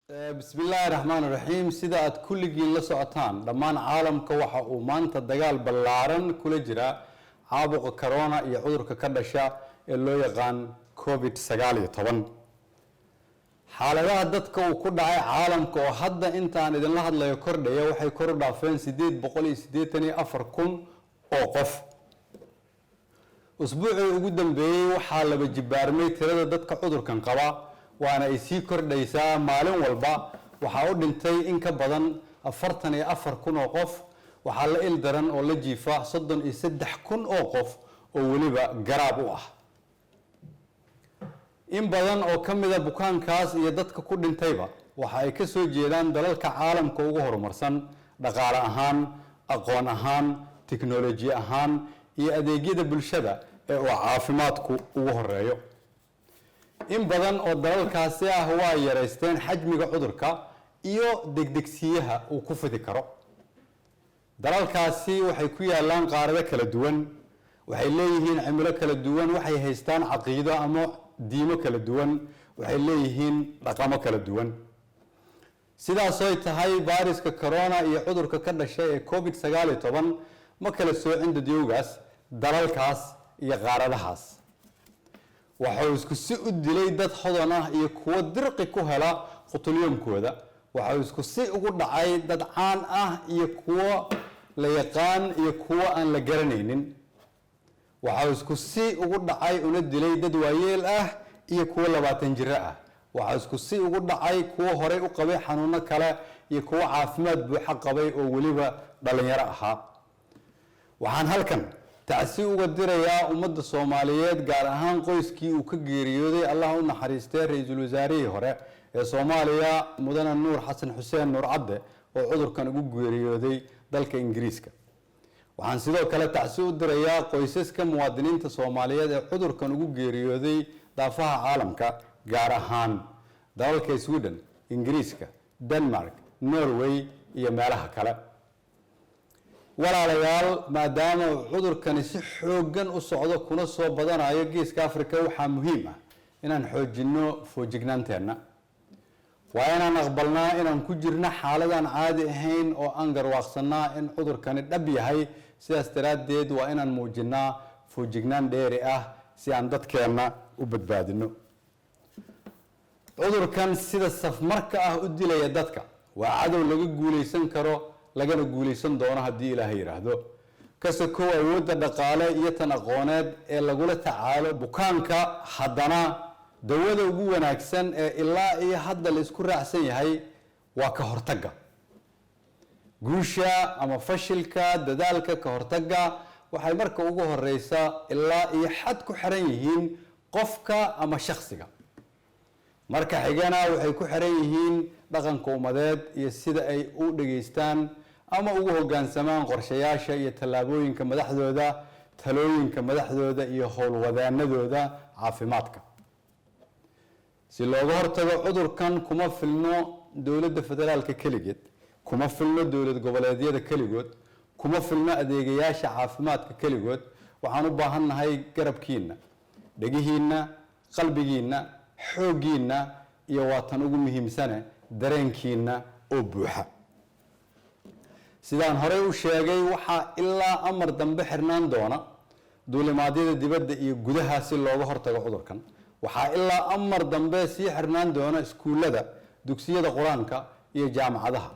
بسم الله الرحمن الرحيم سيدا أد كل جيل لسعتان لما عالم كوحة ومان تدقال بلارن كل جرا عابق كورونا يعذر ككدشة اللي يغان كوفيد سجالي طبعا حالة دتك وكل عالم كوحدة أنت عن إذا الله لا يكرد يوحي يكرد فين سديد بقولي سديد تاني أفركم أوقف أسبوعي قدام بي وحالة بجبار ميت هذا دتك عذر كان قوا وأنا يسي كرديسا مالين والبا وحاول انتي إنك بدن أفرتني أفر كن أوقف وحال إلدرن ولا جيفا صدن يسدح كن أوقف ووليبا قرابوه إن بدن أو كم إذا بكان كاس يدتك كل انتيبا وحاي كسو جيلان دلالك عالم كوغهر مرسن دقال أهان أقوان أهان تكنولوجيا أهان يأديجيد بالشدة وعافماتكو وغهر رأيو in badan oo dalalkaasi ah waa yareysteen xajmiga cudurka iyo degdegsiyaha uu ku fidi karo dalalkaasi waxay ku yaalaan qaarado kala duwan waxay leeyihiin cimilo kala duwan waxay haystaan caqiido ama diimo kala duwan waxay leeyihiin dhaqamo kala duwan sidaas oo tahay viruska corona iyo cudurka ka dhashay ee covid-19 ma kala soocin dadyogaas dalalkaas iyo qaaradahaas waxaa isku si u dilay dad hodan ah iyo kuwa dirqi ku hela qutulyoomkooda waxaa isku si ugu dhacay dad caan ah iyo kuwa la yaqaan iyo kuwa aan la garanaynin waxaa isku si ugu dhacay una dilay dad waayeel ah iyo kuwa 20 jir ah waxaa isku si ugu dhacay kuwa hore u qabay xanuuno kale iyo kuwa caafimaad buuxa qabay oo waliba dhalinyaro ahaa waxaan halkan تعسي وقدريا أمد الصوماليات قال أهان قويسكي وكجيريودي الله نحريستي رئيس الوزراء هراء الصوماليا مدن النور حسن حسين نور عبده وعذر كان جيريودي ذلك إنجليزكا وعن سيدو كلا تعسي وقدريا قويسكا مواطنين الصوماليات عذر كان جيريودي ضافها عالمك قال أهان ذلك سويدن إنجليزكا دنمارك نروي يمالها كلا walaalayaal maadaama cudurkani si xoogan u socdo kuna soo badanayo geeska Afrika waxa muhiim ah inaan xoojino foojignaanteena waa inaan aqbalnaa inaan ku jirno xaaladan caadi ahayn oo aan garwaaqsanaa in cudurkani dhab yahay sidaas daraadeed waa inaan muujinaa foojignaan dheeri ah si aan dadkeena u badbaadino cudurkan sida safmarka ah u dilaya dadka waa cadow laga guuleysan karo lagana guuleysan doono haddii Ilaahay yiraahdo kasoo awoodda dhaqaale iyo tan aqooneed ee lagula tacaalo bukaanka haddana dawada ugu wanaagsan ee ilaa iyo hadda la isku raacsan yahay waa ka hortagga guusha ama fashilka dadaalka ka hortagga waxay marka ugu horeysa ilaa iyo xad ku xiran yihiin qofka ama shakhsiga marka xigana waxay ku xiran yihiin dhaqanka umadeed iyo sida ay u dhageystaan ama ugu hoggaansamaan qorshayaasha iyo tallaabooyinka madaxdooda talooyinka madaxdooda iyo howlwadaanadooda caafimaadka si looga hortago cudurkan kuma filno dawladda federaalka kaligeed kuma filno dawlad goboleedyada kaligood kuma filno adeegayaasha caafimaadka kaligood waxaan u baahannahay garabkiina dhagihiina qalbigiina xooggiina iyo waatan ugu muhiimsan dareenkiina oo buuxa sidaan hore u sheegay waxa ilaa amar dambe xirnaan doona duulimaadyada dibadda iyo gudaha si looga hortago cudurkan waxa ilaa amar dambe si xirnaan doona iskuulada dugsiyada quraanka iyo jaamacadaha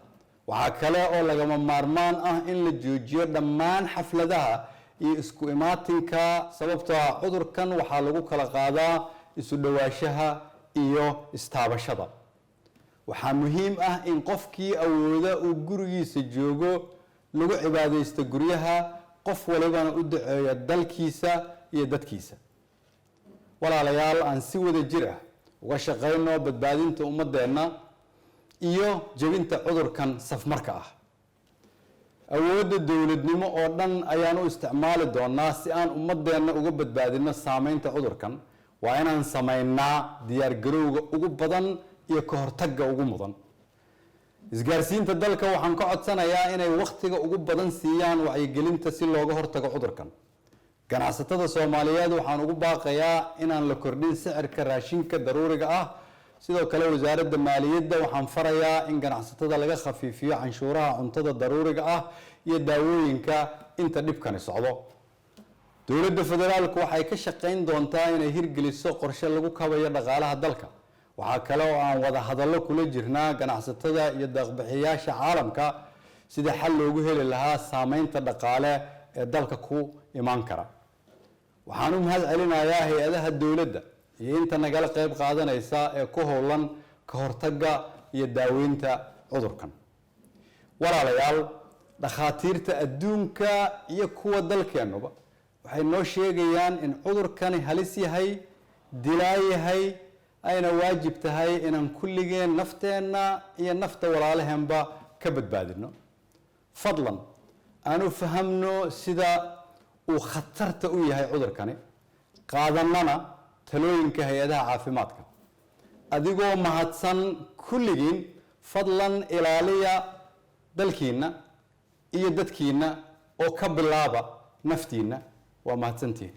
waxa kale oo lagama maarmaan ah in la joojiyo dhammaan xafladaha iyo isku imaatinka sababtoo ah cudurkan waxa lagu kala qaadaa isu dhawaashaha iyo istaabashada waxaa muhiim ah in qofkii awooda uu gurigiisa joogo lagu cibaadeysto guryaha qof walibana u duceeyo dalkiisa iyo dadkiisa walaalayaal aan si wada jir ah uga shaqeyno badbaadinta ummadeena iyo jabinta cudurkan safmarka ah awoodda dawladnimo oo dhan ayaan u isticmaali doonaa si aan ummadeena uga badbaadino saameynta cudurkan waa inaan sameynaa diyaar garowga ugu badan iyo ka hortagga ugu mudan isgaarsiinta dalka waxaan ka codsanayaa inay waqtiga ugu badan siiyaan wacyigelinta si looga hortago cudurkan ganacsatada Soomaaliyeed waxaan ugu baaqayaa inaan la kordhin sicirka raashinka daruuriga ah sidoo kale wasaaradda maaliyadda waxaan farayaa in ganacsatada laga khafiifiyo canshuuraha cuntada daruuriga ah iyo daawooyinka inta dhibkani socdo. dowladda federaalku waxay ka shaqayn doontaa inay hirgeliso qorshe lagu kabayo dhaqaalaha dalka. waxaa kale oo aan wada hadallo kula jirnaa ganacsatada iyo deeq-bixiyayaasha caalamka sida xal loogu heli lahaa saameynta dhaqaale ee dalka ku imaan kara. waxaan u mahad celinayaa hay-adaha dowladda iyo inta nagala qayb qaadanaysa ee ku howlan ka hortagga iyo daaweynta cudurkan. walaalayaal, dhakhaatiirta adduunka iyo kuwa dalkeennuba waxay noo sheegayaan in cudurkani halis yahay, dilaa yahay, ayna waajib tahay inaan kulligeen nafteenna iyo nafta walaalaheenba ka badbaadino. fadlan aanu fahamno sida uu khatarta u yahay cudurkani, qaadanana talooyinka hay-adaha caafimaadka. adigoo mahadsan kulligiin, fadlan ilaaliya dalkiina iyo dadkiina oo ka bilaaba naftiina. waa mahadsantihiin.